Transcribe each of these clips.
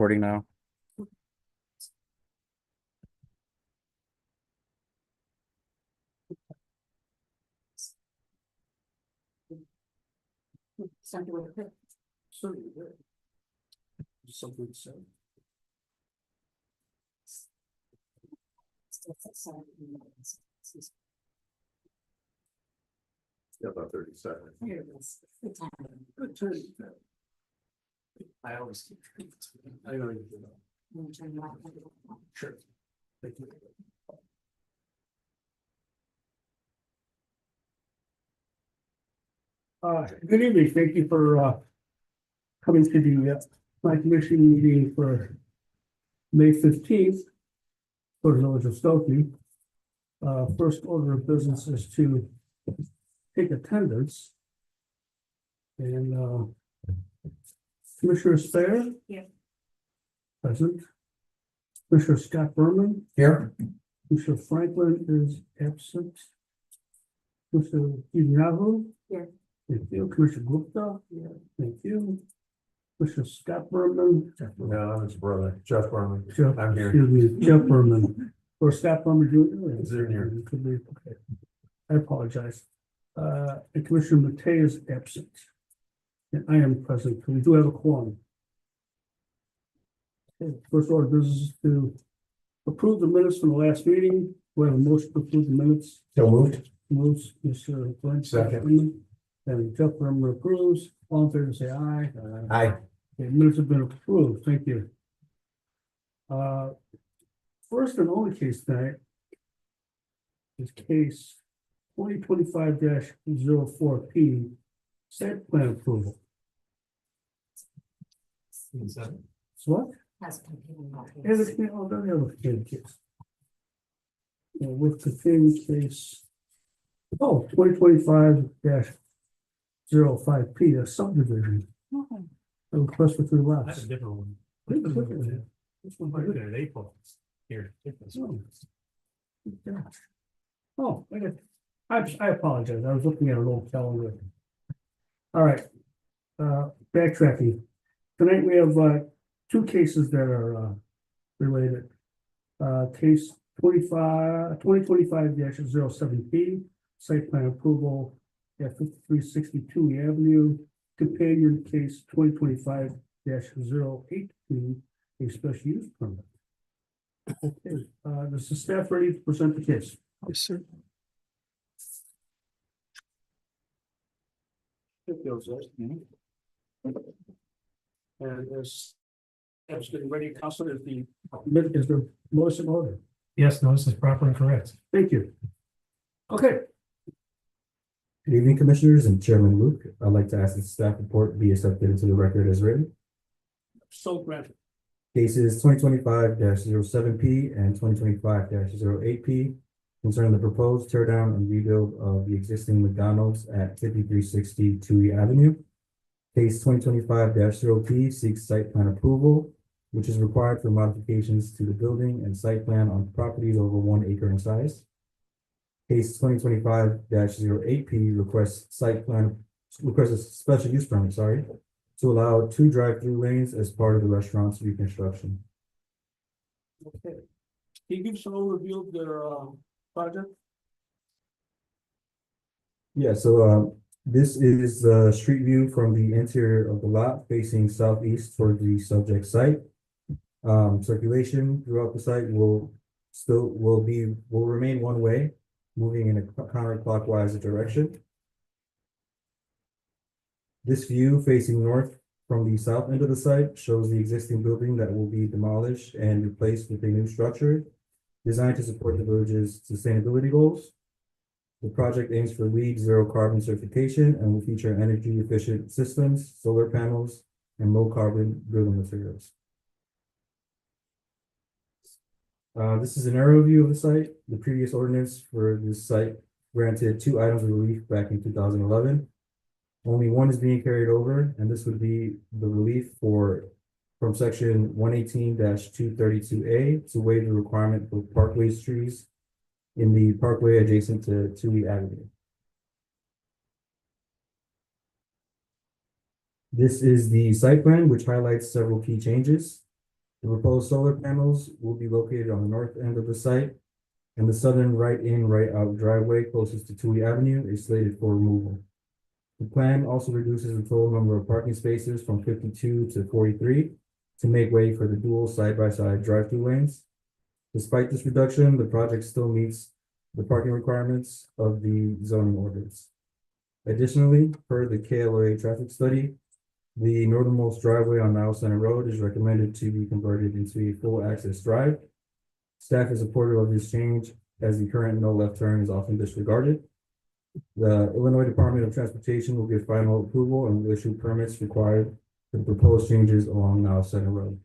Recording now. Something with it. Something to say. About 30 seconds. Here it is. Good time. Good turn. I always keep. I know you do that. Sure. Thank you. Good evening. Thank you for coming to the planning commission meeting for May 15th for the village of Stokey. First order of business is to take attendance. And Commissioner Spare? Here. Present. Commissioner Scott Berman? Here. Commissioner Franklin is absent. Commissioner Yahoo? Here. Thank you. Commissioner Gupta? Yeah. Thank you. Commissioner Scott Berman? No, I'm his brother, Jeff Berman. Jeff, I'm here. excuse me, Jeff Berman. Or Scott Berman Jr.? Is there here? Could be, okay. I apologize. And Commissioner Matei is absent. And I am present. We do have a quorum. Okay, first order of business is to approve the minutes from the last meeting. We have a motion to approve the minutes. So moved. Moves, Mr. Glenn. Second. And Jeff Berman approves. All in favor, say aye. Aye. Okay, minutes have been approved. Thank you. First and only case tonight is case 2025-04 P, site plan approval. So what? Has continuing on Yeah, case. oh, don't have a continuing case. With continuing case. 2025-05 P, a subdivision. A request for 3 lots. That's a different one. This one Look here. at it, April. Here, take this one. Oh, I apologize. I was looking at an old calendar. All right. Backtracking. Tonight we have 2 cases that are related. Case 2025-07 P, site plan approval at 5360 Touhy Avenue. Companion case 2025-08 P, a special use permit. Okay, is the staff ready to present the case? Yes, sir. And as getting ready, Counselor, is the motion order? Yes, no, this is proper and correct. Thank you. Okay, Good evening, Commissioners and Chairman Luke. I'd like to ask that the staff report be accepted into the record as written. so granted. Cases 2025-07 P and 2025-08 P concerning the proposed tear down and rebuild of the existing McDonald's at 5360 Touhy Avenue. Case 2025-0 P seeks site plan approval, which is required for modifications to the building and site plan on properties over 1 acre in size. Case 2025-08 P requests a special use permit, to allow 2 drive-through lanes as part of the restaurant's reconstruction. Okay. Can you give us an overview of their project? Yeah, so this is the street view from the interior of the lot facing southeast toward the subject site. Circulation throughout the site will remain one way, moving in a counterclockwise direction. This view facing north from the south end of the site shows the existing building that will be demolished and replaced with a new structure designed to support the village's sustainability goals. The project aims for LEED zero carbon certification and will feature energy efficient systems, solar panels, and low carbon building materials. This is an aerial view of the site. The previous ordinance for this site granted 2 items of relief back in 2011. Only one is being carried over, and this would be the relief from section 118-232A to waive the requirement for parkways trees in the parkway adjacent to Touhy Avenue. This is the site plan, which highlights several key changes. The proposed solar panels will be located on the north end of the site, and the southern right-in, right-out driveway closest to Touhy Avenue is slated for removal. The plan also reduces the total number of parking spaces from 52 to 43 to make way for the dual side-by-side drive-through lanes. Despite this reduction, the project still meets the parking requirements of the zoning ordinance. Additionally, per the KLOA traffic study, the northernmost driveway on Niles Center Road is recommended to be converted into a full access drive. Staff is supportive of this change as the current no left turn is often disregarded. The Illinois Department of Transportation will give final approval and will issue permits required for the proposed changes along Niles Center Road.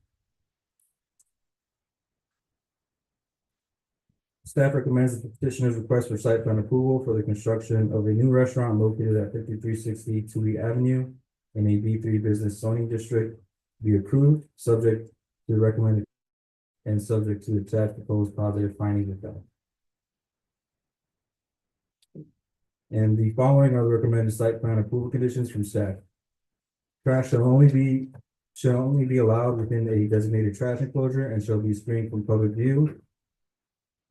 Staff recommends the petitioner's request for site plan approval for the construction of a new restaurant located at 5360 Touhy Avenue in a B3 business zoning district be approved, subject to the recommended and subject to the attached proposed positive findings of fact. And the following are the recommended site plan approval conditions from staff. Trash shall only be allowed within a designated trash enclosure and shall be screened from public view.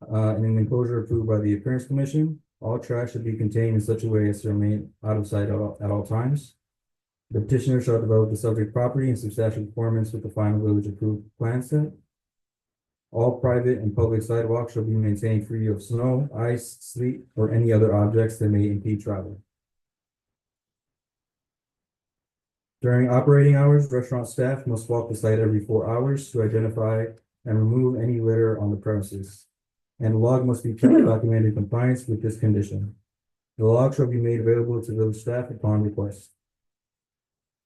In an enclosure approved by the Appearance Commission. All trash should be contained in such a way as to remain out of sight at all times. The petitioner shall develop the subject property in substantial conformance with the final village approved plan set. All private and public sidewalks shall be maintained free of snow, ice, sleet, or any other objects that may impede travel. During operating hours, restaurant staff must walk the site every 4 hours to identify and remove any litter on the premises. And a log must be kept documented in compliance with this condition. The log shall be made available to village staff upon request.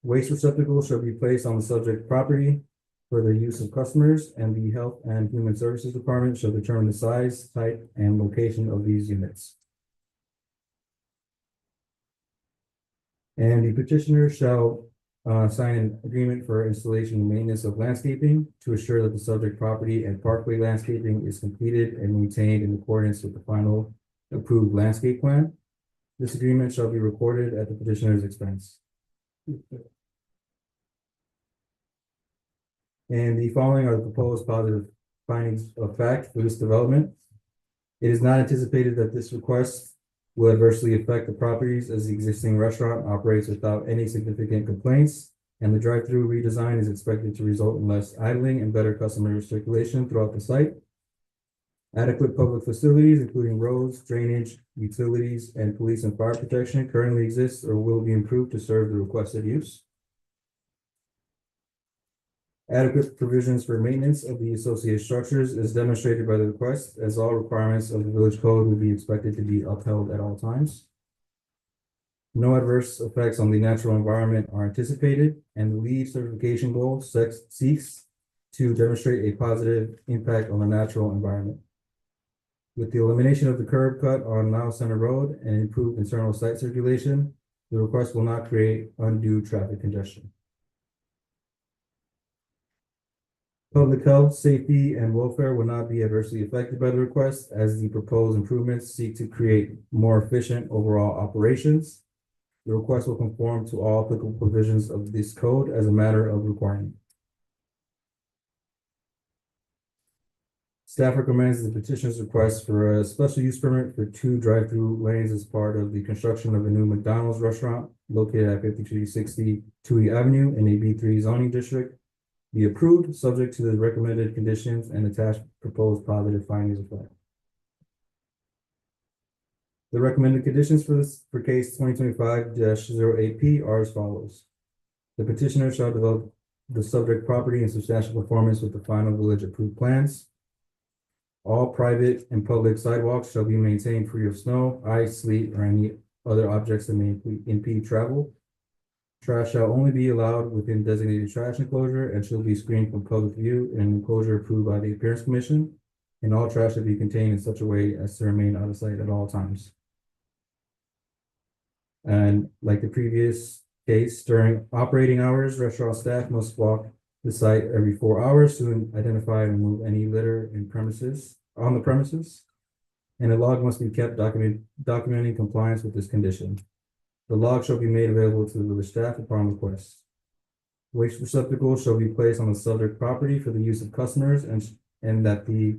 Waste receptacles shall be placed on the subject property for the use of customers, and the Health and Human Services Department shall determine the size, type, and location of these units. And the petitioner shall sign an agreement for installation and maintenance of landscaping to assure that the subject property and parkway landscaping is completed and maintained in accordance with the final approved landscape plan. This agreement shall be recorded at the petitioner's expense. And the following are the proposed positive findings of fact for this development. It is not anticipated that this request will adversely affect the properties as the existing restaurant operates without any significant complaints, and the drive-through redesign is expected to result in less idling and better customer circulation throughout the site. Adequate public facilities, including roads, drainage, utilities, and police and fire protection currently exist or will be improved to serve the requested use. Adequate provisions for maintenance of the associated structures is demonstrated by the request, as all requirements of the village code will be expected to be upheld at all times. No adverse effects on the natural environment are anticipated, and the LEED certification goal seeks to demonstrate a positive impact on the natural environment. With the elimination of the curb cut on Niles Center Road and improved internal site circulation, the request will not create undue traffic congestion. Public health, safety, and welfare will not be adversely affected by the request, as the proposed improvements seek to create more efficient overall operations. The request will conform to all applicable provisions of this code as a matter of requirement. Staff recommends the petitioner's request for a special use permit for 2 drive-through lanes as part of the construction of a new McDonald's restaurant located at 5360 Touhy Avenue in a B3 zoning district be approved, subject to the recommended conditions and attached proposed positive findings of fact. The recommended conditions for case 2025-08P are as follows. The petitioner shall develop the subject property in substantial conformance with the final village approved plans. All private and public sidewalks shall be maintained free of snow, ice, sleet, or any other objects that may impede travel. Trash shall only be allowed within designated trash enclosure and shall be screened from public view in an enclosure approved by the Appearance Commission. And all trash should be contained in such a way as to remain out of sight at all times. And like the previous case, during operating hours, restaurant staff must walk the site every 4 hours to identify and remove any litter on the premises. And a log must be kept documenting compliance with this condition. The log shall be made available to the village staff upon request. Waste receptacles shall be placed on the subject property for the use of customers and that the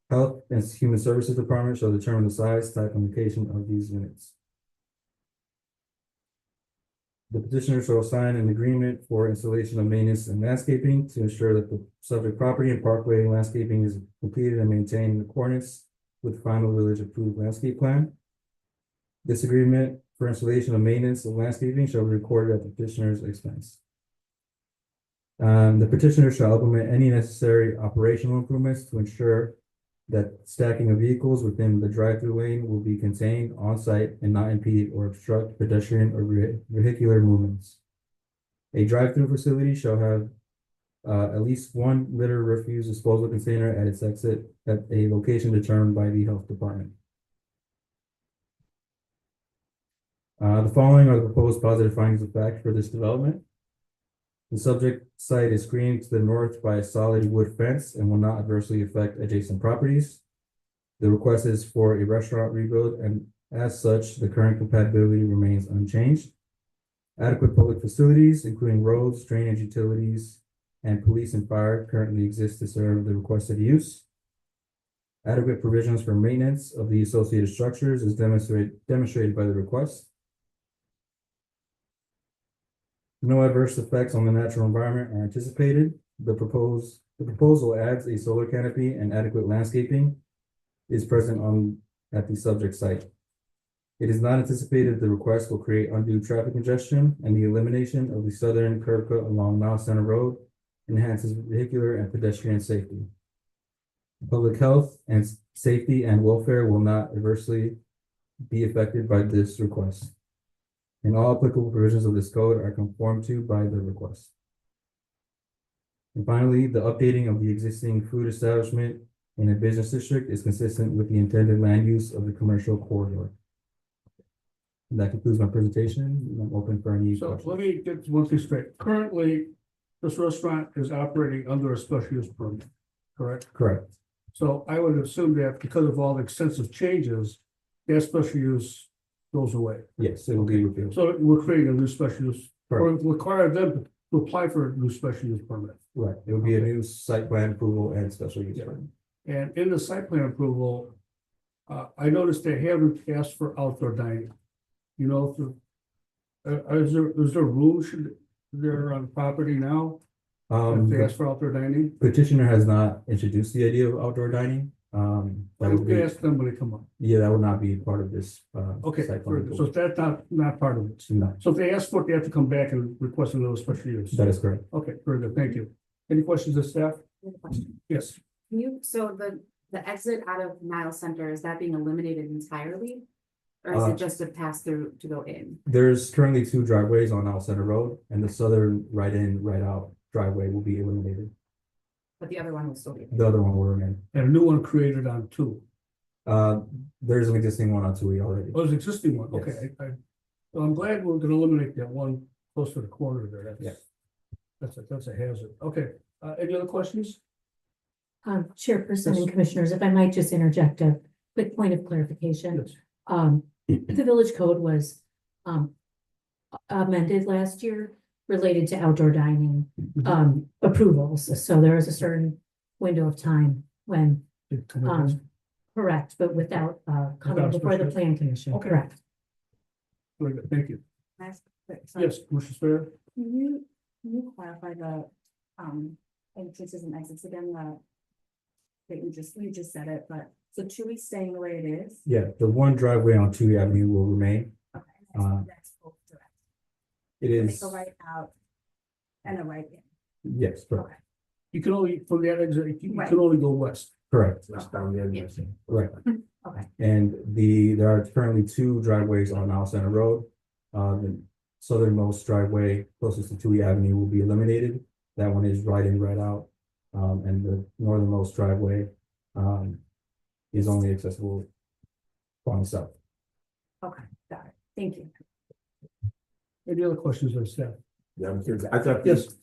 Health and Human Services Department shall determine the size, type, and location of these units. The petitioner shall sign an agreement for installation of maintenance and landscaping to ensure that the subject property and parkway landscaping is completed and maintained in accordance with final village approved landscape plan. This agreement for installation of maintenance of landscaping shall be recorded at the petitioner's expense. The petitioner shall implement any necessary operational improvements to ensure that stacking of vehicles within the drive-through lane will be contained on-site and not impede or obstruct pedestrian or vehicular movements. A drive-through facility shall have at least one litter refuse disposal container at its exit at a location determined by the health department. The following are the proposed positive findings of fact for this development. The subject site is screened to the north by a solid wood fence and will not adversely affect adjacent properties. The request is for a restaurant rebuild, and as such, the current compatibility remains unchanged. Adequate public facilities, including roads, drainage, utilities, and police and fire currently exist to serve the requested use. Adequate provisions for maintenance of the associated structures is demonstrated by the request. No adverse effects on the natural environment are anticipated. The proposal adds a solar canopy and adequate landscaping is present at the subject site. It is not anticipated the request will create undue traffic congestion, and the elimination of the southern curb cut along Mile Center Road enhances vehicular and pedestrian safety. Public health and safety and welfare will not adversely be affected by this request, and all applicable provisions of this code are conformed to by the request. And finally, the updating of the existing food establishment in a business district is consistent with the intended land use of the commercial corridor. And that concludes my presentation. I'm open for any So questions. let me get one thing straight. Currently, this restaurant is operating under a special use permit, correct? Correct. So I would assume that because of all the extensive changes, that special use goes away. Yes, it will be repealed. So we're creating a new special use, or Correct. require them to apply for a new special use permit. Right. It will be a Okay. new site plan approval and special use Yeah. permit. And in the site plan approval, I noticed they haven't asked for outdoor dining. You know, is there room there on property now? If they ask for outdoor dining? Petitioner has not introduced the idea of outdoor dining. That I would can be, ask them when they come up. yeah, that would not be part of this. Okay, site plan very good. So approval. that's not part of it. No, So if they ask for it, they have to come back and request another special use. that is correct. Okay, very good, thank you. Any questions of staff? Yes, So the exit out of Nile Center, is that being eliminated entirely? Or is Uh, it just a pass through to go in? There's currently two driveways on Al Center Road, and the southern right in, right out driveway will be eliminated. But the other one will still be. The other one will remain. and a new one created on two. There's an existing one on Touhy already. Oh, there's an existing one, okay, Yes. well, I'm glad we're gonna eliminate that one close to the corner there, Yeah. that's a hazard, okay, any other questions? Chairperson Yes. and commissioners, if I might just interject a quick point of clarification. Yes. The village code was amended last year related to outdoor dining approvals. So there is a certain window of time when, correct, but without coming Without before the special- plan commission, Okay. correct? Very good, thank you. Can I ask a quick- sorry. Yes, Commissioner Spare? Can you clarify the entrances and exits again, that you just said it, but so Chewy's staying the way it is? Yeah, the one driveway on Touhy Avenue will remain. Okay. That's both direct. It They is, go right out and a right in. yes, correct. You can only, from that exit, you Right. can only go west. Correct. Yeah. Right. Okay. And there are currently two driveways on Al Center Road. The southernmost driveway closest to Touhy Avenue will be eliminated. That one is right in, right out. And the northernmost driveway, is only accessible from south. Okay, got it. Thank you. Any other questions of staff? Yeah, I'm curious. I thought. Yes.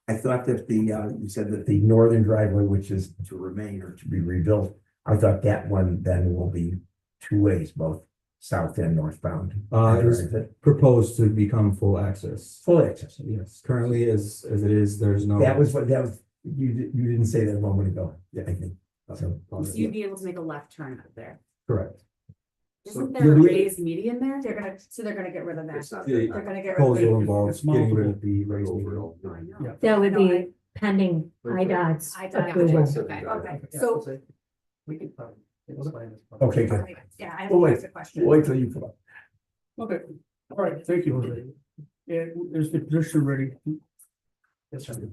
I thought that you said that the northern driveway, which is to remain or to be rebuilt, I thought that one then will be two ways, both south and northbound. Is proposed to become full access. Full access. Yes, currently as it is, there's no. That was, you didn't say that a moment ago. Yeah, I think. So, So you'd be able to make a left turn out there. correct. Isn't So there a you'll be- raised median there? They're gonna get rid of that. It's not The They're gonna get rid of proposal it. involves It's getting rid multiple. of the raised median. overall. I know. Yeah. That would No, I- be pending IDOT's I got approval. it. Okay, so, We can probably. Okay, good. yeah, I have Well, a question. Wait till you come up. Okay, all right, thank you, Jose. And is the position ready? Yes, sir.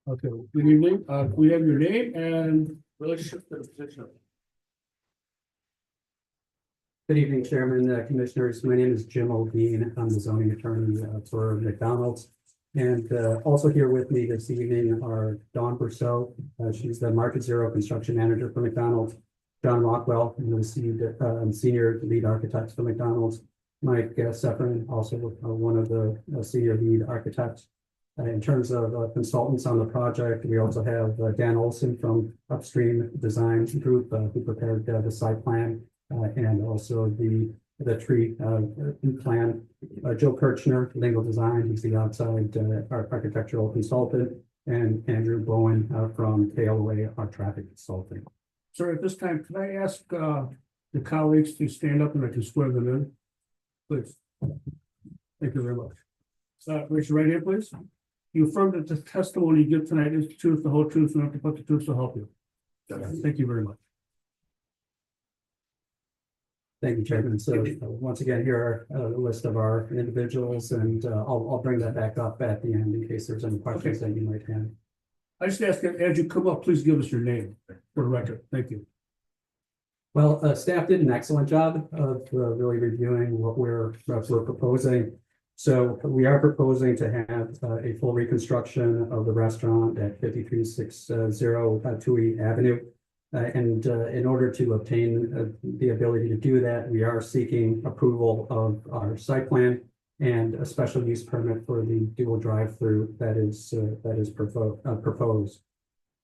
Okay, good evening, we have your name and relationship to the position. Good evening, Chairman, Commissioners. My name is Jim O'Dean. I'm the zoning attorney for McDonald's. And also here with me this evening are Dawn Brousseau. She's the Market Zero Construction Manager for McDonald's. John Rockwell, senior lead architects for McDonald's. Mike Sefrin, also one of the senior lead architects. In terms of consultants on the project, we also have Dan Olson from Upstream Design Group who prepared the site plan and also the tree plan. Joe Kirchner, Lingo Design, he's the outside architectural consultant, and Andrew Bowen from KLA, our traffic consultant. Sir, at this time, can I ask the colleagues to stand up and I can swear them in? Please. Thank you very much. Raise your right hand, please. You affirm that the testimony you give tonight is the truth, the whole truth, and nothing but the truth to help you. Thank you very much. Thank you, Chairman. So once again, here are the list of our individuals, and I'll bring that back up at the end in case there's any questions that you might have. I just ask that as you come up, please give us your name for the record. Thank you. Well, staff did an excellent job of really reviewing what we're proposing. So we are proposing to have a full reconstruction of the restaurant at 5360 Touhy Avenue. And in order to obtain the ability to do that, we are seeking approval of our site plan and a special use permit for the dual drive-through that is proposed.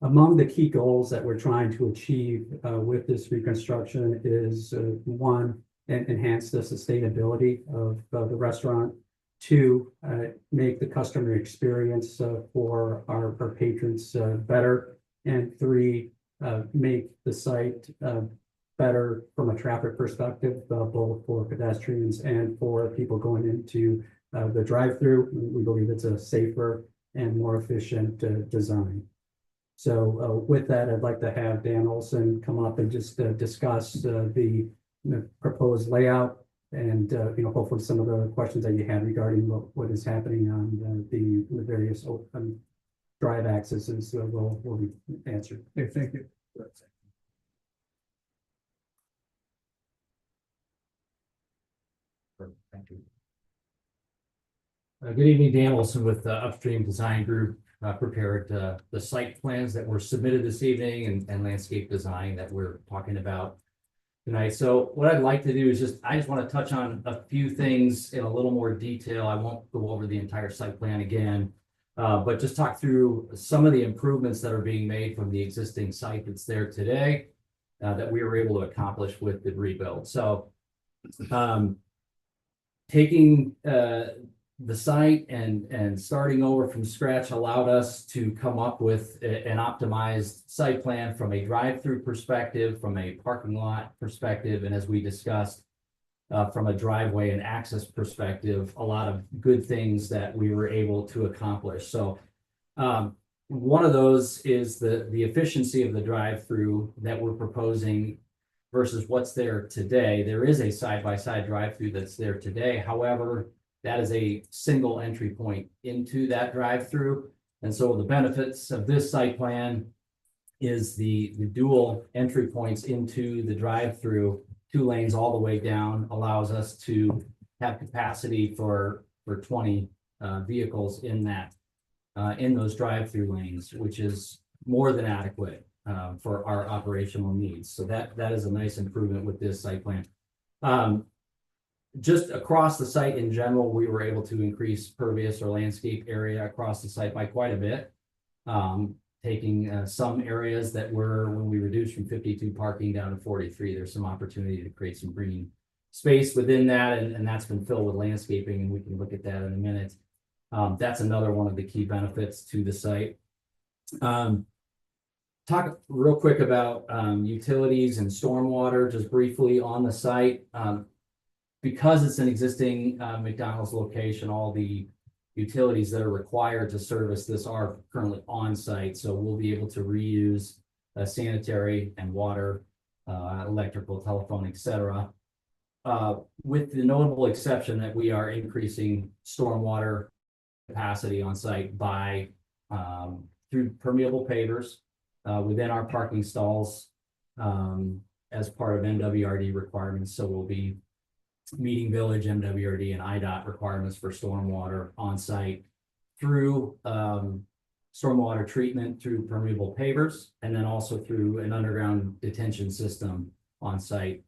Among the key goals that we're trying to achieve with this reconstruction is one, enhance the sustainability of the restaurant. Two, make the customer experience for our patrons better. And three, make the site better from a traffic perspective, both for pedestrians and for people going into the drive-through. We believe it's a safer and more efficient design. So with that, I'd like to have Dan Olson come up and just discuss the proposed layout and hopefully some of the questions that you had regarding what is happening on the various open drive accesses will be answered. Okay, thank you. Thank you. Good evening, Dan Olson with Upstream Design Group. Prepared the site plans that were submitted this evening and landscape design that we're talking about tonight. So what I'd like to do is I just want to touch on a few things in a little more detail. I won't go over the entire site plan again, but just talk through some of the improvements that are being made from the existing site that's there today that we were able to accomplish with the rebuild. So taking the site and starting over from scratch allowed us to come up with an optimized site plan from a drive-through perspective, from a parking lot perspective, and as we discussed, from a driveway and access perspective, a lot of good things that we were able to accomplish. So one of those is the efficiency of the drive-through that we're proposing versus what's there today. There is a side-by-side drive-through that's there today. However, that is a single entry point into that drive-through. And so the benefits of this site plan is the dual entry points into the drive-through, 2 lanes all the way down, allows us to have capacity for 20 vehicles in those drive-through lanes, which is more than adequate for our operational needs. So that is a nice improvement with this site plan. just across the site in general, we were able to increase pervious or landscape area across the site by quite a bit. Taking some areas that were, when we reduced from 52 parking down to 43, there's some opportunity to create some green space within that, and that's been filled with landscaping, and we can look at that in a minute. That's another one of the key benefits to the site. Talk real quick about utilities and stormwater, just briefly on the site. Because it's an existing McDonald's location, all the utilities that are required to service this are currently on site, so we'll be able to reuse sanitary and water, electrical, telephone, etc. With the notable exception that we are increasing stormwater capacity on site by through permeable pavers within our parking stalls as part of MWRD requirements. So we'll be meeting village MWRD and IDOT requirements for stormwater on site through stormwater treatment through permeable pavers, and then also through an underground detention system on site,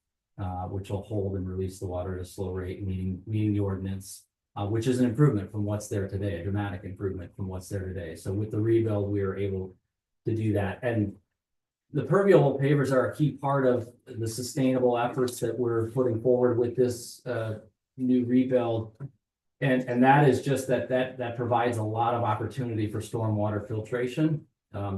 which will hold and release the water at a slow rate, meeting the ordinance, which is an improvement from what's there today, a dramatic improvement from what's there today. So with the rebuild, we are able to do that. And the permeable pavers are a key part of the sustainable efforts that we're putting forward with this new rebuild. And that is just that provides a lot of opportunity for stormwater filtration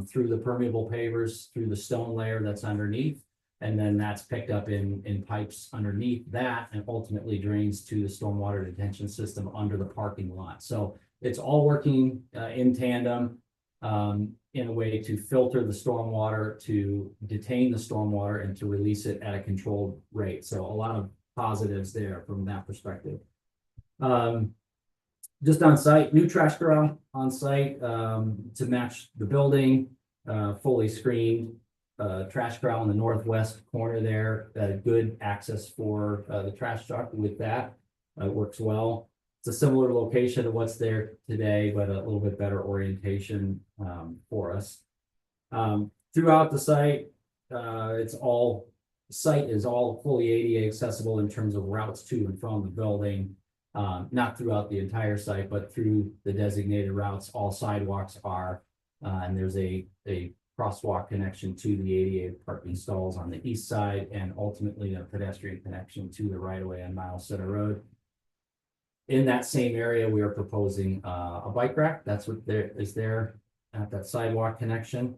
through the permeable pavers, through the stone layer that's underneath. And then that's picked up in pipes underneath that and ultimately drains to the stormwater detention system under the parking lot. So it's all working in tandem in a way to filter the stormwater, to detain the stormwater, and to release it at a controlled rate. So a lot of positives there from that perspective. Just on site, new trash corral on site to match the building, fully screened. Trash corral in the northwest corner there, good access for the trash truck with that. Works well. It's a similar location to what's there today, but a little bit better orientation for us. Throughout the site, site is all fully ADA accessible in terms of routes to and from the building. Not throughout the entire site, but through the designated routes, all sidewalks are, and there's a crosswalk connection to the ADA parking stalls on the east side, and ultimately a pedestrian connection to the right of way on Miles Center Road. In that same area, we are proposing a bike rack. That's what is there at that sidewalk connection.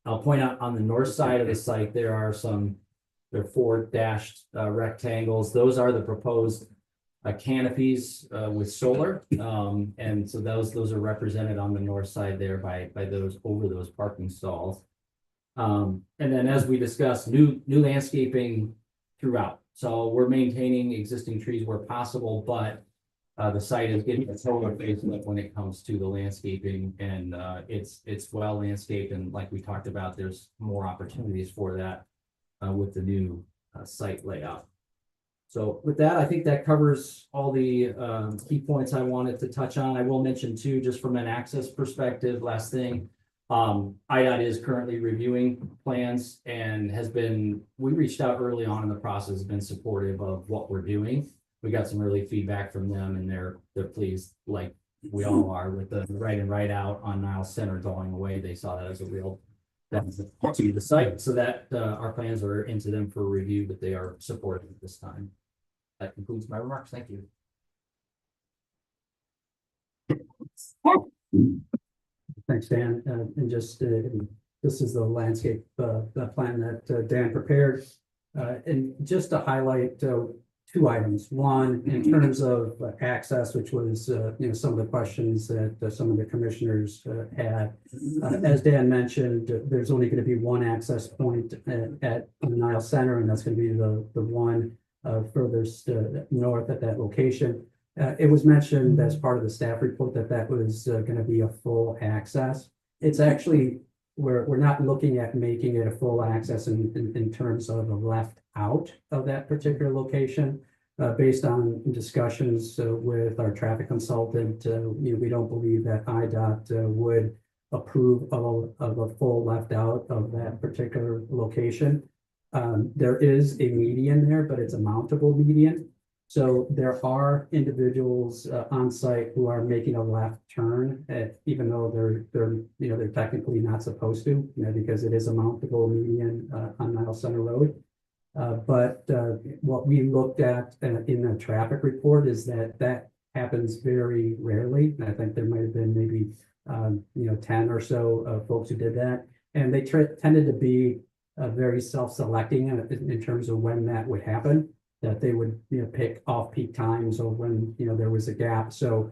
I'll point out on the north side of the site, there are 4 dashed rectangles. Those are the proposed canopies with solar. And so those are represented on the north side there by those over those parking stalls. And then as we discussed, new landscaping throughout. So we're maintaining existing trees where possible, but the site is getting a solar facelift when it comes to the landscaping, and it's well landscaped, and like we talked about, there's more opportunities for that with the new site layout. So with that, I think that covers all the key points I wanted to touch on. I will mention too, just from an access perspective, last thing, IDOT is currently reviewing plans and we reached out early on in the process, has been supportive of what we're doing. We got some early feedback from them, and they're pleased, like we all are, with the right and right out on Niles Center going away. They saw that as a real benefit to the site, so that our plans are into them for review, but they are supportive at this time. That concludes my remarks. Thank you. Thanks, Dan. And just this is the landscape plan that Dan prepared. And just to highlight 2 items. One, in terms of access, which was some of the questions that some of the commissioners had. As Dan mentioned, there's only going to be one access point at the Niles Center, and that's going to be the one furthest north at that location. It was mentioned as part of the staff report that was going to be a full access. It's actually, we're not looking at making it a full access in terms of a left out of that particular location. Based on discussions with our traffic consultant, we don't believe that IDOT would approve of a full left out of that particular location. There is a median there, but it's a mountable median. So there are individuals on site who are making a left turn, even though they're technically not supposed to, because it is a mountable median on Nile Center Road. But what we looked at in the traffic report is that happens very rarely. I think there might have been maybe 10 or so folks who did that, and they tended to be very self-selecting in terms of when that would happen. That they would pick off-peak times or when there was a gap. So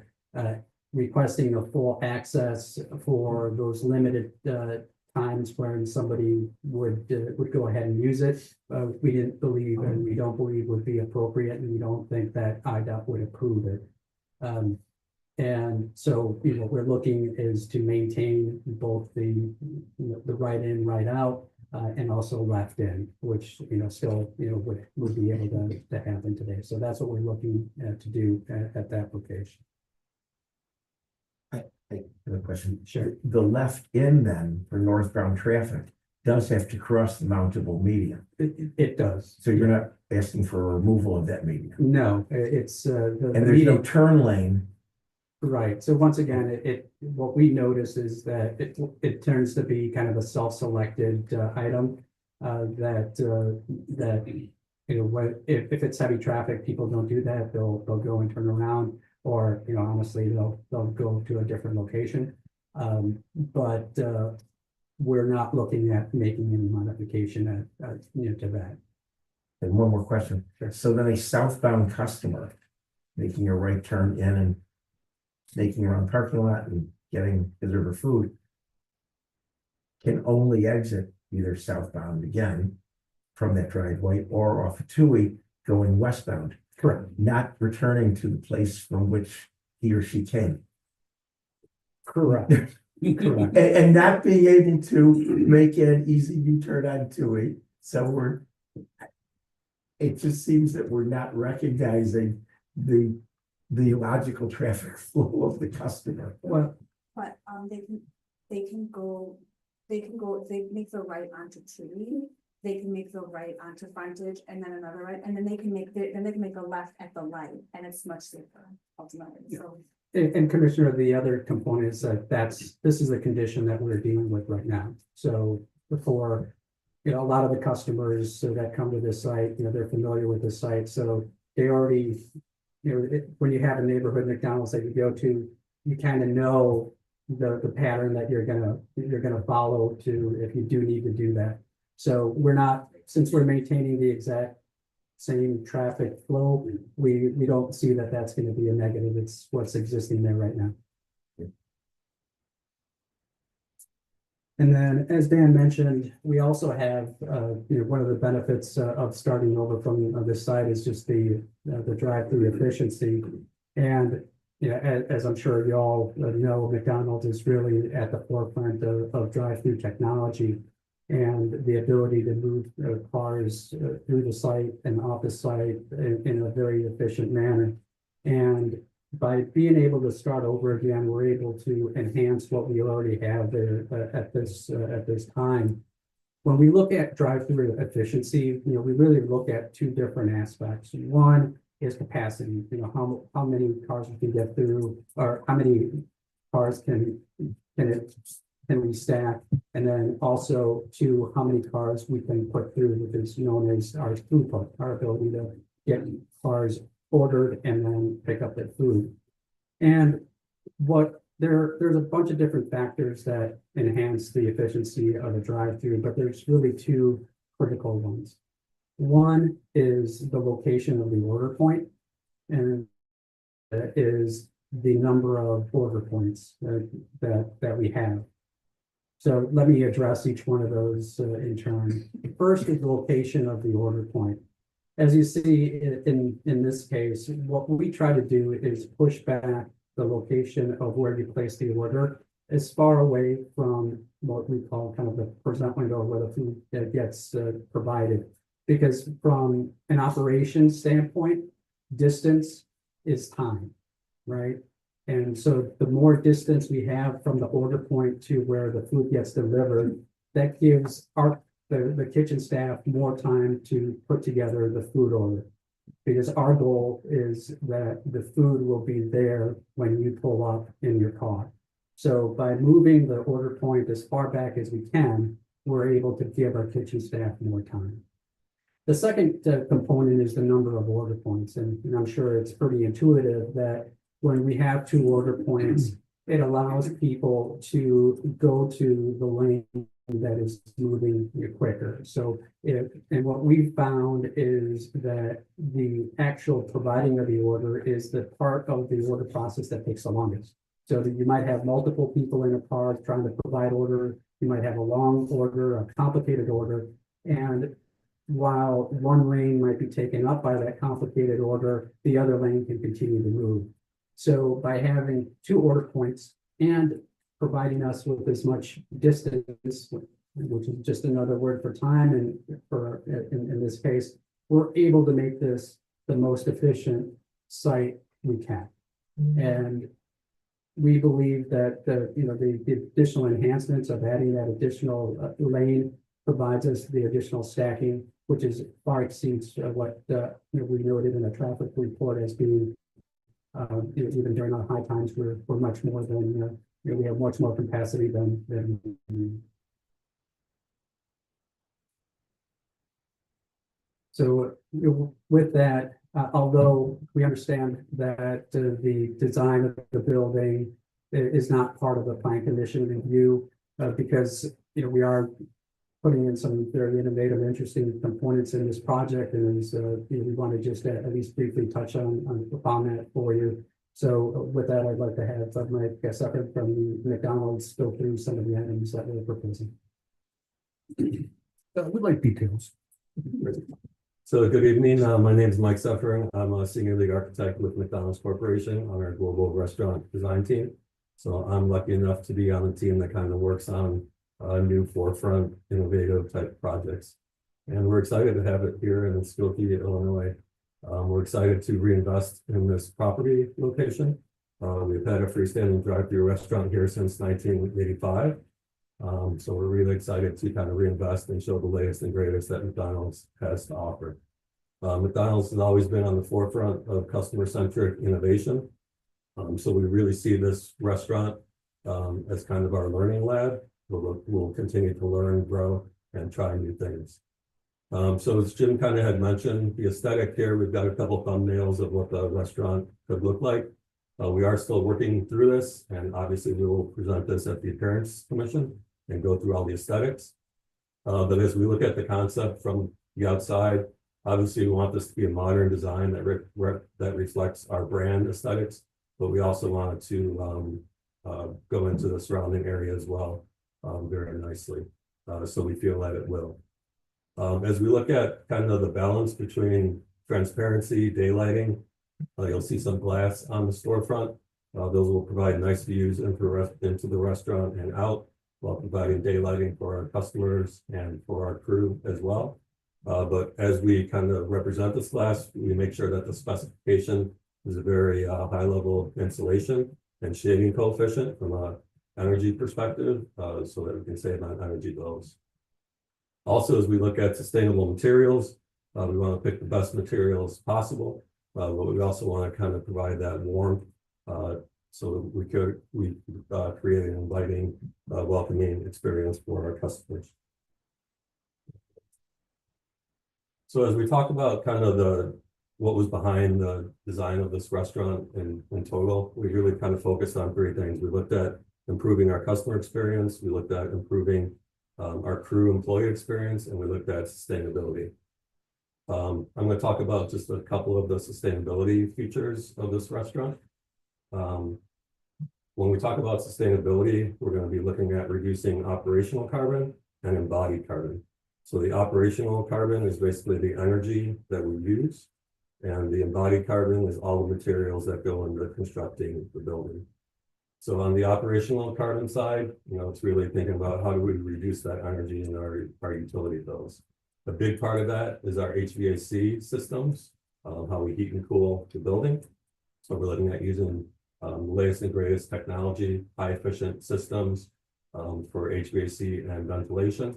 requesting a full access for those limited times when somebody would go ahead and use it, we didn't believe and we don't believe would be appropriate, and we don't think that IDOT would approve it. And so what we're looking is to maintain both the right in, right out, and also left in, which still would be able to happen today. So that's what we're looking to do at that location. I have a question. Sure. The left in then for northbound traffic does have to cross the mountable median. It does. So you're not asking for a removal of that median. No, it's And there's no turn lane. Right. So once again, what we notice is that it turns to be kind of a self-selected item that if it's heavy traffic, people don't do that. They'll go and turn around, or honestly, they'll go to a different location. But we're not looking at making any modification to that. And one more question. Sure. So then a southbound customer making a right turn in and snaking around parking lot and getting his or her food can only exit either southbound again from that driveway or off of Touhy going westbound. Correct. Not returning to the place from which he or she came. Correct. Correct. And not being able to make an easy U-turn on Touhy. So it just seems that we're not recognizing the logical traffic flow of the customer. Well, But they can go, if they make the right onto Touhy, they can make the right onto frontage and then another right, and then they can make a left at the light, and it's much safer ultimately, so. and Commissioner, the other component is that this is the condition that we're dealing with right now. So before, a lot of the customers that come to this site, they're familiar with the site, so they already, when you have a neighborhood McDonald's that you go to, you kind of know the pattern that you're gonna follow to if you do need to do that. So since we're maintaining the exact same traffic flow, we don't see that that's going to be a negative. It's what's existing there right now. And then, as Dan mentioned, we also have, one of the benefits of starting over from this side is just the drive-through efficiency. And as I'm sure you all know, McDonald's is really at the forefront of drive-through technology and the ability to move cars through the site and off the site in a very efficient manner. And by being able to start over again, we're able to enhance what we already have there at this time. When we look at drive-through efficiency, we really look at two different aspects. One is capacity, how many cars we can get through, or how many cars can we stack, and then also to how many cars we can put through, which is known as our throughput, our ability to get cars ordered and then pick up their food. And there's a bunch of different factors that enhance the efficiency of a drive-through, but there's really two critical ones. One is the location of the order point, and that is the number of order points that we have. So let me address each one of those in turn. The first is the location of the order point. As you see in this case, what we try to do is push back the location of where you place the order as far away from what we call kind of the present window where the food gets provided. Because from an operations standpoint, distance is time, right? And so the more distance we have from the order point to where the food gets delivered, that gives the kitchen staff more time to put together the food order. Because our goal is that the food will be there when you pull up in your car. So by moving the order point as far back as we can, we're able to give our kitchen staff more time. The second component is the number of order points, and I'm sure it's pretty intuitive that when we have 2 order points, it allows people to go to the lane that is moving quicker. So and what we found is that the actual providing of the order is the part of the order process that takes the longest. So that you might have multiple people in a car trying to provide order, you might have a long order, a complicated order, and while one lane might be taken up by that complicated order, the other lane can continue to move. So by having 2 order points and providing us with as much distance, which is just another word for time, and for in this case, we're able to make this the most efficient site we can. And we believe that the additional enhancements of adding that additional lane provides us the additional stacking, which is far exceeds what we noted in a traffic report as being even during our high times, we're much more than we have much more capacity than. So with that, although we understand that the design of the building is not part of the plan commission review, because we are putting in some very innovative, interesting components in this project, and we want to just at least briefly touch upon that for you. So with that, I'd like to have Mike Sucker from the McDonald's go through some of the items that we're proposing. We'd like details. So good evening. My name is Mike Suffering. I'm a senior lead architect with McDonald's Corporation on our global restaurant design team. So I'm lucky enough to be on the team that kind of works on new forefront, innovative type projects. And we're excited to have it here in Skokie, Illinois. We're excited to reinvest in this property location. We've had a freestanding drive-through restaurant here since 1985. So we're really excited to kind of reinvest and show the latest and greatest that McDonald's has to offer. McDonald's has always been on the forefront of customer-centric innovation. So we really see this restaurant as kind of our learning lab. We'll continue to learn, grow, and try new things. So as Jim kind of had mentioned, the aesthetic here, we've got a couple thumbnails of what the restaurant could look like. We are still working through this, and obviously we will present this at the Appearance Commission and go through all the aesthetics. But as we look at the concept from the outside, obviously we want this to be a modern design that reflects our brand aesthetics, but we also wanted to go into the surrounding area as well very nicely. So we feel that it will. As we look at kind of the balance between transparency, daylighting, you'll see some glass on the storefront. Those will provide nice views into the restaurant and out, while providing daylighting for our customers and for our crew as well. But as we kind of represent this glass, we make sure that the specification is a very high level insulation and shading coefficient from an energy perspective, so that we can save on energy bills. Also, as we look at sustainable materials, we want to pick the best materials possible, but we also want to kind of provide that warmth, so we create an inviting, welcoming experience for our customers. So as we talk about kind of what was behind the design of this restaurant in total, we really kind of focused on 3 things. We looked at improving our customer experience, we looked at improving our crew employee experience, and we looked at sustainability. I'm going to talk about just a couple of the sustainability features of this restaurant. When we talk about sustainability, we're going to be looking at reducing operational carbon and embodied carbon. So the operational carbon is basically the energy that we use, and the embodied carbon is all the materials that go into constructing the building. So on the operational carbon side, it's really thinking about how do we reduce that energy in our utility bills. A big part of that is our HVAC systems, how we heat and cool the building. So we're looking at using the latest and greatest technology, high efficient systems for HVAC and ventilation.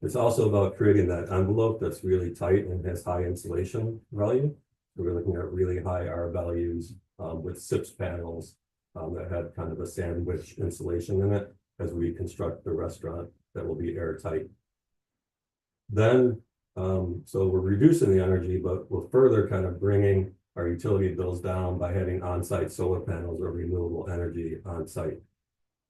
It's also about creating that envelope that's really tight and has high insulation value. We're looking at really high R values with SIPS panels that have kind of a sandwich insulation in it as we construct the restaurant that will be airtight. Then, so we're reducing the energy, but we're further kind of bringing our utility bills down by having on-site solar panels or renewable energy on-site.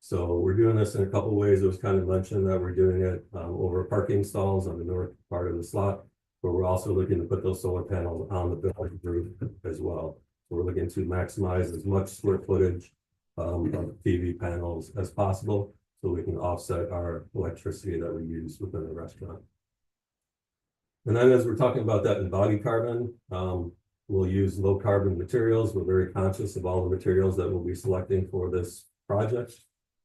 So we're doing this in a couple of ways. It was kind of mentioned that we're doing it over parking stalls on the north part of the slot, but we're also looking to put those solar panels on the building roof as well. So we're looking to maximize as much square footage of PV panels as possible, so we can offset our electricity that we use within the restaurant. And then as we're talking about that embodied carbon, we'll use low carbon materials. We're very conscious of all the materials that we'll be selecting for this project.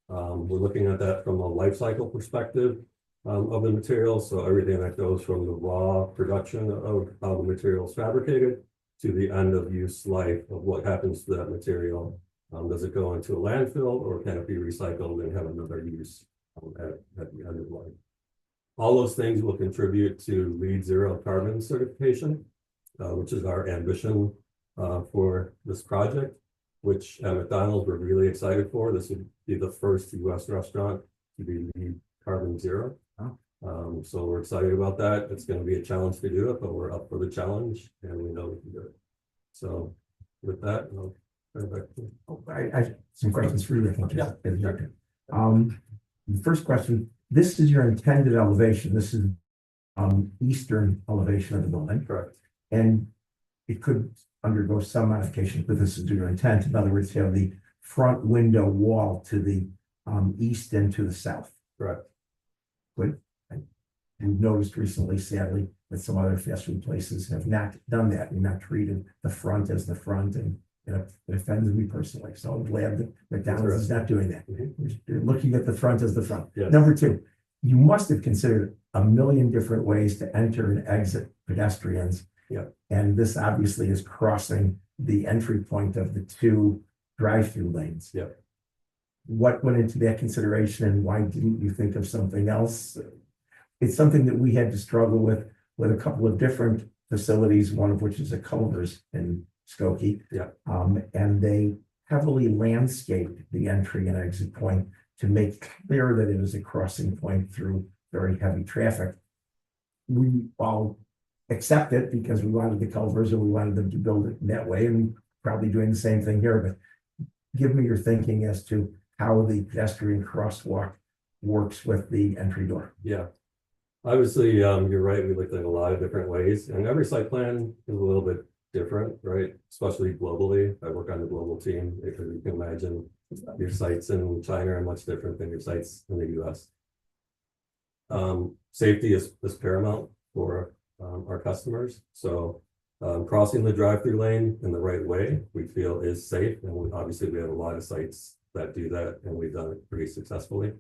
We're looking at that from a life cycle perspective of the materials. So everything that goes from the raw production of how the material is fabricated to the end of use life of what happens to that material. Does it go into a landfill, or can it be recycled and have another use at the end of life? All those things will contribute to LEED Zero Carbon certification, which is our ambition for this project, which at McDonald's we're really excited for. This would be the first US restaurant to be LEED Carbon Zero. So we're excited about that. It's going to be a challenge to do it, but we're up for the challenge and we know we can do it. So with that, I'll turn it back to you. Oh, I some questions for you. I think. Yeah. The first question, this is your intended elevation. This is eastern elevation of the building. Correct. And it could undergo some modification, but this is your intent. In other words, you have the front window wall to the east and to the south. Correct. Good. We've noticed recently, sadly, that some other fast food places have not done that and not treated the front as the front, and it offends me personally. So I'm glad that McDonald's is not doing that. They're looking at the front as the front. Yes. Number two, you must have considered a million different ways to enter and exit pedestrians. Yeah. And this obviously is crossing the entry point of the two drive-through lanes. Yeah. What went into that consideration, and why didn't you think of something else? It's something that we had to struggle with a couple of different facilities, one of which is a Culver's in Skokie. Yeah. And they heavily landscaped the entry and exit point to make clear that it is a crossing point through very heavy traffic. We all accept it because we wanted the Culver's and we wanted them to build it that way, and we're probably doing the same thing here. But give me your thinking as to how the pedestrian crosswalk works with the entry door. Yeah. Obviously, you're right. We looked at a lot of different ways, and every site plan is a little bit different, right? Especially globally. I work on the global team, because you can imagine your sites in China are much different than your sites in the US. Safety is paramount for our customers. So crossing the drive-through lane in the right way, we feel is safe. And obviously we have a lot of sites that do that, and we've done it pretty successfully.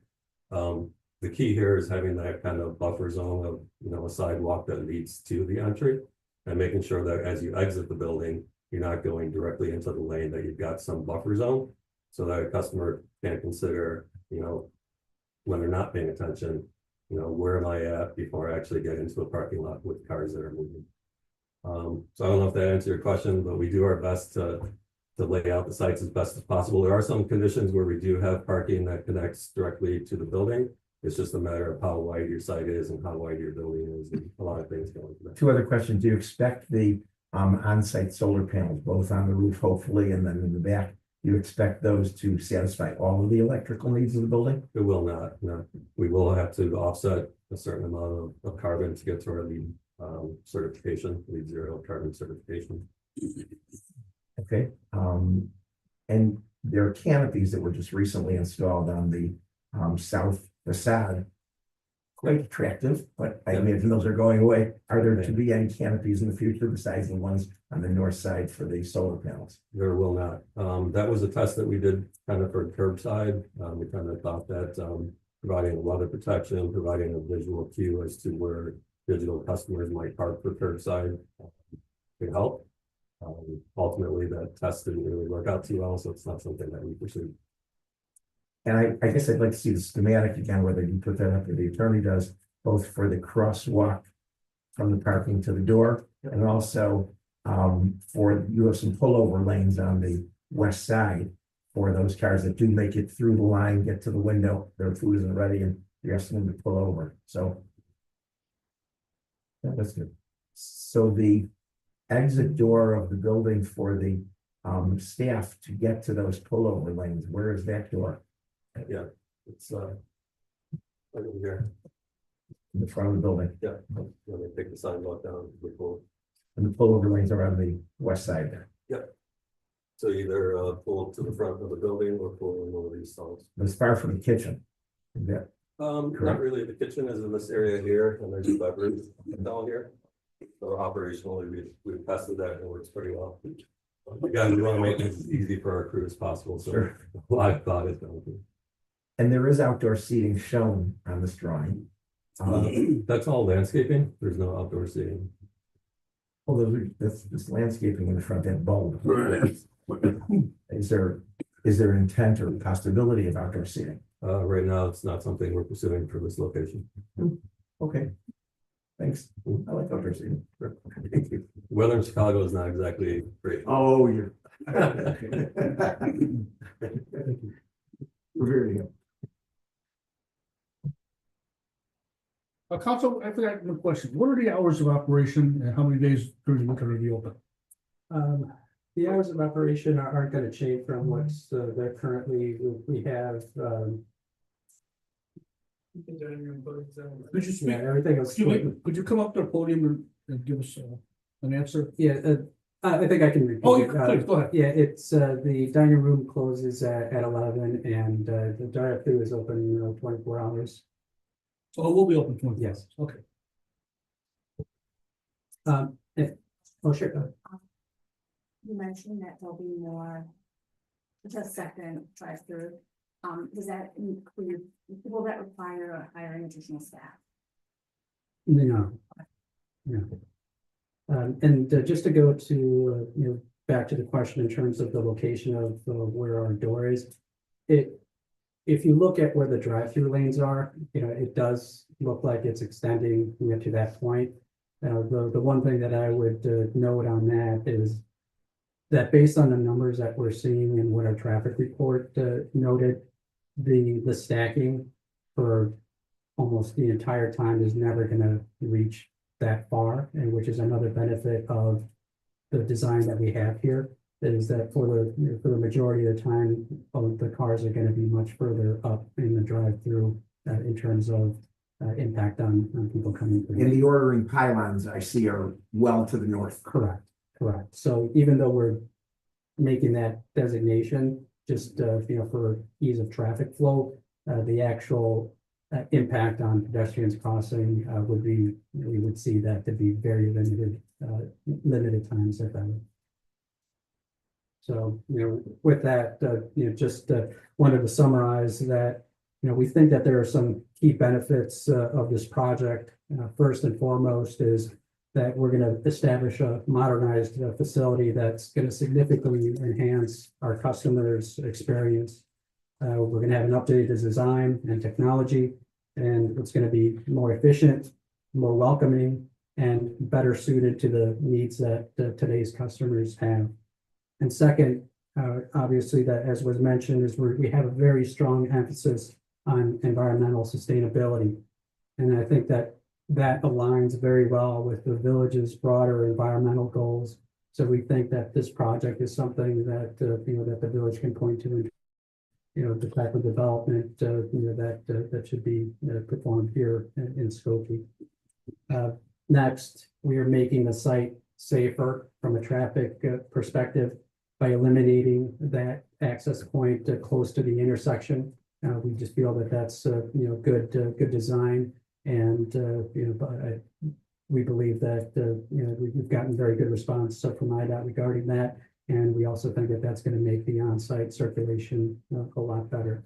The key here is having that kind of buffer zone of, a sidewalk that leads to the entry, and making sure that as you exit the building, you're not going directly into the lane, that you've got some buffer zone, so that a customer can consider, when they're not paying attention, where am I at before I actually get into a parking lot with cars that are moving. So I don't know if that answers your question, but we do our best to lay out the sites as best as possible. There are some conditions where we do have parking that connects directly to the building. It's just a matter of how wide your site is and how wide your building is, and a lot of things go into that. Two other questions. Do you expect the on-site solar panels, both on the roof, hopefully, and then in the back, do you expect those to satisfy all of the electrical needs of the building? It will not, no. We will have to offset a certain amount of carbon to get to our LEED certification, LEED Zero Carbon certification. Okay. And there are canopies that were just recently installed on the south facade. Quite attractive, but I imagine those are going away. Are there to be any canopies in the future besides the ones on the north side for the solar panels? There will not. That was a test that we did kind of for curbside. We kind of thought that providing weather protection, providing a visual cue as to where digital customers might park for curbside could help. Ultimately, that test didn't really work out too well, so it's not something that we pursued. And I guess I'd like to see the schematic again, whether you put that up or the attorney does, both for the crosswalk from the parking to the door, and also you have some pullover lanes on the west side for those cars that do make it through the line, get to the window, their food isn't ready, and you're asking them to pull over, so. Yeah, that's good. So the exit door of the building for the staff to get to those pullover lanes, where is that door? Yeah, it's right over here. In the front of the building, Yeah, when they take the sidewalk down, we pull. and the pullover lanes are on the west side there. So either pull to the front of the building or pull in one of these stalls. But it's far from the kitchen. Yeah, Not Correct. really. The kitchen is in this area here, and there's a beverage down here. So operationally, we tested that and it works pretty well. Again, we want to make it as easy for our crew as possible, so Sure. I thought it's going to be. And there is outdoor seating shown on this drawing. That's all landscaping. There's no outdoor seating. Although this landscaping in the front end bulb. Is there intent or possibility of outdoor seating? Right now, it's not something we're pursuing for this location. Okay. Thanks. I like outdoor seating. Thank you. Weather in Chicago is not exactly great. Oh, you're. Very good. Council, I forgot the question. What are the hours of operation and how many days during the week are they open? The hours of operation aren't gonna change from what's there currently. We have Could you yeah, speak? everything else. Could you come up to the podium and give us an answer? Yeah, I think I can repeat Oh, it. please, go ahead. Yeah, it's the dining room closes at 11 and the drive-through is open 24 hours. So it will be open 24 Yes. hours. Okay. Oh, sure. You mentioned that there'll be more. Just second drive-through, does that include, will that require hiring additional staff? No. No. And just to go to, back to the question in terms of the location of where our door is. If you look at where the drive-through lanes are, it does look like it's extending, to that point. The one thing that I would note on that is that based on the numbers that we're seeing and what our traffic report noted, the stacking for almost the entire time is never gonna reach that far, and which is another benefit of the design that we have here, is that for the majority of the time, the cars are gonna be much further up in the drive-through in terms of impact on people coming through. And the ordering pylons I see are well to the north. Correct. So even though we're making that designation, just, for ease of traffic flow, the actual impact on pedestrians crossing would be, we would see that to be very limited times if ever. So, with that, just wanted to summarize that, we think that there are some key benefits of this project. First and foremost is that we're going to establish a modernized facility that's going to significantly enhance our customers' experience. We're going to have an updated design and technology, and it's going to be more efficient, more welcoming, and better suited to the needs that today's customers have. And second, obviously, that as was mentioned, is we have a very strong emphasis on environmental sustainability. And I think that aligns very well with the village's broader environmental goals. So we think that this project is something that, that the village can point to, and, the type of development, that should be performed here in Skokie. Next, we are making the site safer from a traffic perspective by eliminating that access point close to the intersection. We just feel that that's, good design. And, we believe that, we've gotten very good response from IDOT regarding that. And we also think that that's going to make the on-site circulation a lot better.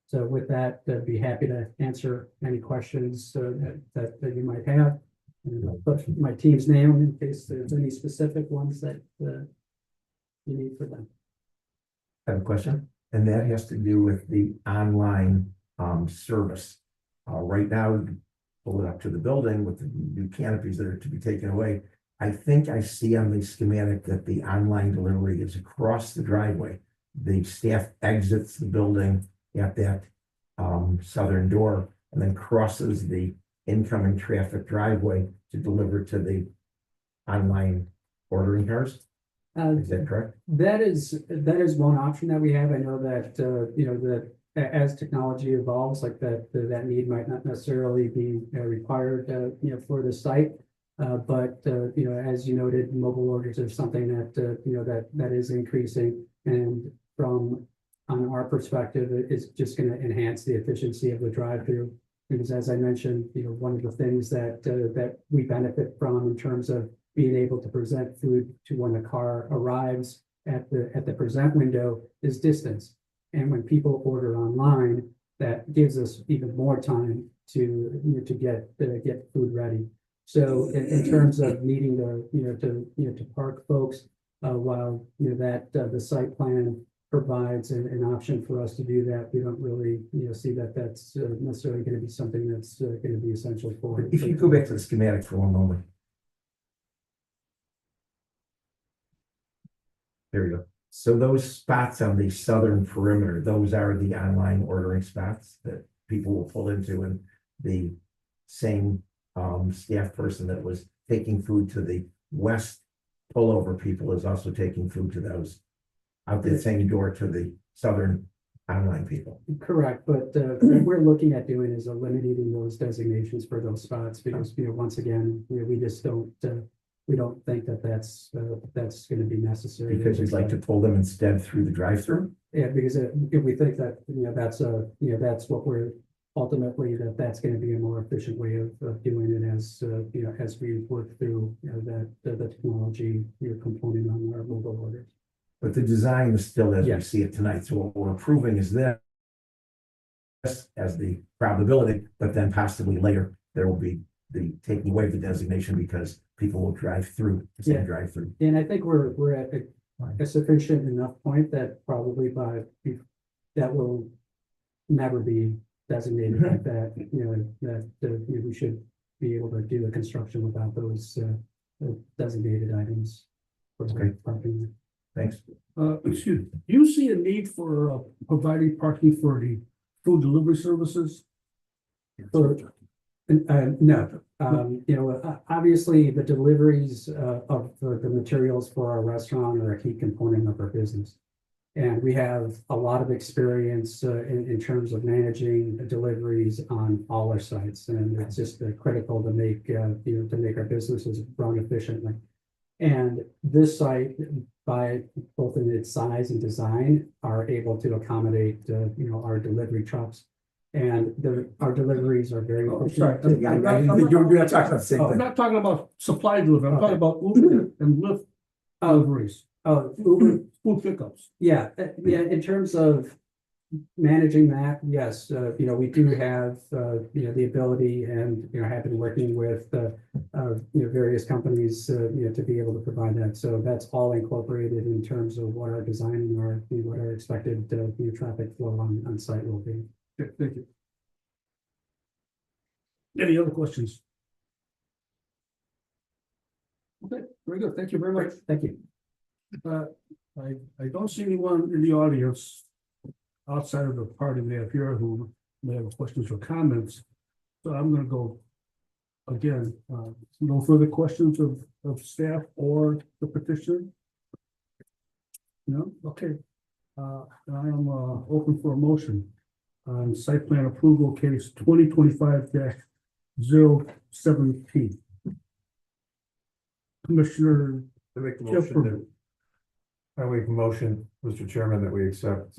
So with that, I'd be happy to answer any questions that you might have. And I'll put my team's name in case there's any specific ones that you need for them. I have a question, and that has to do with the online service. Right now, you pull it up to the building with the new canopies that are to be taken away. I think I see on the schematic that the online delivery is across the driveway. The staff exits the building at that southern door and then crosses the incoming traffic driveway to deliver to the online ordering cars. Is that correct? That is one option that we have. I know that, that as technology evolves, like that need might not necessarily be required, for the site. But as you noted, mobile orders are something that, that is increasing, and on our perspective, it's just going to enhance the efficiency of the drive-through. Because as I mentioned, one of the things that we benefit from in terms of being able to present food to when a car arrives at the present window is distance. And when people order online, that gives us even more time to get food ready. So in terms of needing to park folks, while that the site plan provides an option for us to do that, we don't really see that that's necessarily going to be something that's going to be essential for. If you go back to the schematic for one moment. There you go. So those spots on the southern perimeter, those are the online ordering spots that people will pull into, and the same staff person that was taking food to the west pullover people is also taking food to those out the same door to the southern online people. Correct, but what we're looking at doing is eliminating those designations for those spots, because once again, we just don't we don't think that that's going to be necessary. Because you'd like to pull them instead through the drive-through? Yeah, because if we think that that's what we're ultimately, that's going to be a more efficient way of doing it as as we work through the technology component on our mobile orders. But the design is still as we Yes. see it tonight. So what we're approving is this as the probability, but then possibly later there will be the taking away the designation because people will drive through the same Yeah. drive-through. And I think we're at a sufficient enough point that probably that will never be designated like that, that we should be able to do the construction without those designated items. For Okay. parking. Thanks. Excuse me, do you see a need for providing parking for the food delivery services? No, obviously the deliveries of the materials for our restaurant are a key component of our business. And we have a lot of experience in terms of managing deliveries on all our sites, and it's just critical to make our businesses run efficiently. And this site, by both in its size and design, are able to accommodate our delivery trucks. And our deliveries are very. Oh, sorry. You're not talking about the same I'm thing. not talking about supply delivery, I'm talking about Uber and Lyft deliveries, Uber, food pickups. yeah, in terms of managing that, yes, we do have, the ability and, have been working with, various companies, to be able to provide that. So that's all incorporated in terms of what our design and what our expected, traffic flow on site will be. Okay, thank you. Any other questions? Okay, very good, thank you very much. Thank you. I don't see anyone in the audience outside of the party we have here who may have questions or comments. So I'm gonna go again, no further questions of staff or the petitioner? No, okay. I am open for a motion on site plan approval case 2025-07P. Commissioner I make the Jeff motion Berman. that, I make a motion, Mr. Chairman, that we accept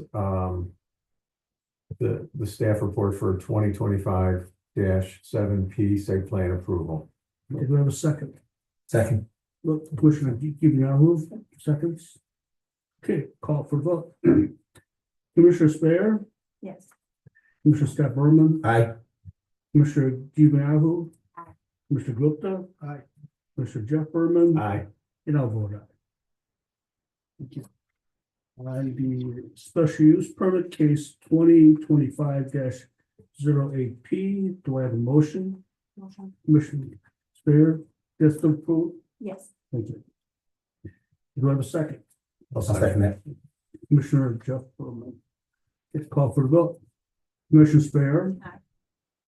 the staff report for 2025-7P site plan approval. Do we have a second? Second. Look, Commissioner Giuliano, seconds. Okay, call for vote. Commissioner Spare, Yes. Commissioner Scott Berman, Aye. Commissioner Giuliano. Aye. Commissioner Gupta. Aye. Commissioner Jeff Berman. Aye. And I'll vote aye. Thank you. On the special use permit case 2025-08P, do I have a motion? Motion. Commissioner Spare, yes to approve, Yes. Thank you. Do I have a second? I'll second that. Commissioner Jeff Berman. It's called for the vote. Commissioner Spare. Aye.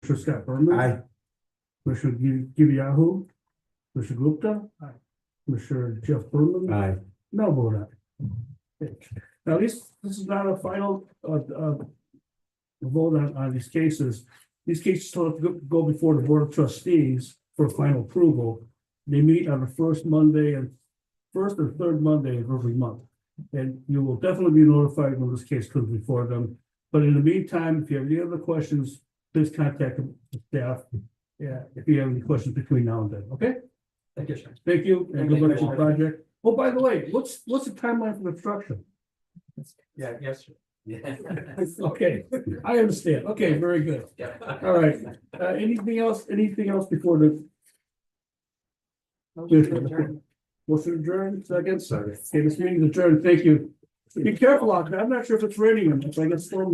Commissioner Scott Berman. Aye. Commissioner Gibi-Yahu. Commissioner Gupta. Aye. Commissioner Jeff Berman. Aye. No vote aye. Okay. Now, this is not a final, vote on these cases. These cases still have to go before the Board of Trustees for final approval. They meet on the first or third Monday of every month. And you will definitely be notified when this case comes before them. But in the meantime, if you have any other questions, please contact the staff. Yeah, if you have any questions between now and then, okay? Thank you, sir. Thank you, and good luck with Thank you. your project. Oh, by the way, what's the timeline for construction? Yeah, yes, sir. Yeah. Okay, I understand. Okay, very good. All right. Anything else before the? Motion adjourned, second. Okay, this meeting is adjourned. Thank you. Be careful out there. I'm not sure if it's raining or not. I guess storm.